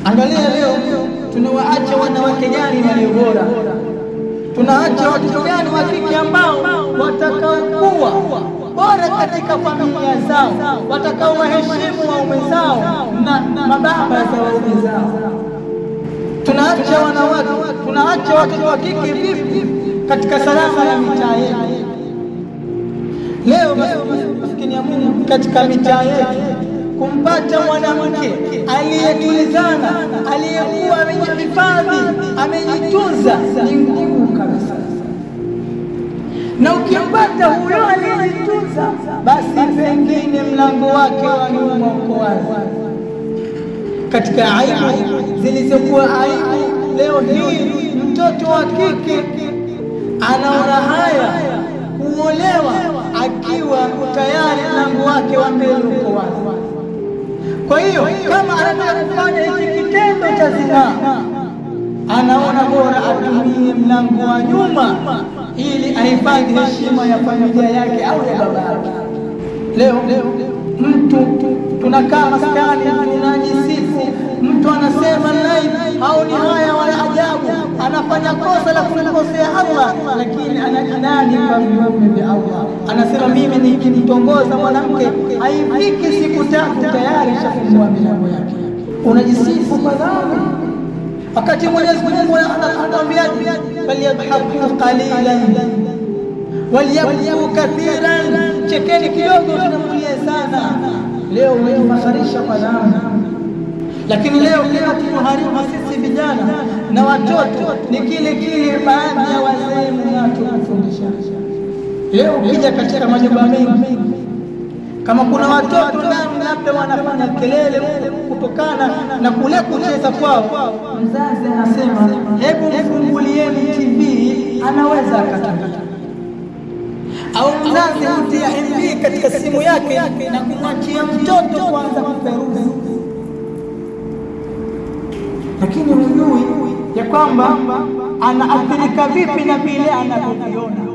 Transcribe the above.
Angalia leo tunawaacha wanawake gani walio bora? Tunaacha watoto gani wa kike ambao watakaokuwa bora katika familia zao, watakao waheshimu waume zao na mababa za waume zao? Tunaacha wanawake, tunaacha watoto wa kike vipi katika salama ya mitaa yetu? Leo maskini ya Mungu katika mitaa yetu kumpata mwanamke aliyetulizana, aliyekuwa amejihifadhi, amejitunza ni ngumu kabisa. Na ukimpata huyo aliyejitunza, basi pengine mlango wake wa nyuma uko wazi. Katika aibu zilizokuwa aibu, leo hii mtoto wa kike anaona haya kuolewa akiwa tayari mlango wake wa mbele uko wazi. Kwa hiyo kama anataka kufanya hiki kitendo cha zinaa, anaona bora atumie mlango wa nyuma ili ahifadhi heshima ya familia yake au ya baba yake. Leo mtu tunakaa maskani, tunajisifu, mtu anasema live au ni haya wala ajabu, anafanya kosa la kumkosea Allah, lakini anajinadi kwa viumbe vya Allah. Anasema mimi nikimtongoza mwanamke haifiki siku tatu tayari shafungua milango yake. Unajisifu kwa dhambi, wakati Mwenyezi Mungu anatuambia falyadhaku qalilan waliyabku kathiran, chekeni kidogo tunamulia sana. Leo umefakharisha kwa dhambi, lakini leo kila tunaharima sisi vijana na watoto ni kile baadhi ya wazee mnatufundisha. Leo ukija katika majumba mengi, kama kuna watoto ndani labda wanafanya kelele kutokana na kule kucheza kwao, mzazi anasema hebu mfungulieni TV, anaweza akataka. Au mzazi hutia MB katika simu yake na kumwachia mtoto kuanza kuperuzi, lakini hujui ya kwamba anaathirika vipi na vile anavyoviona.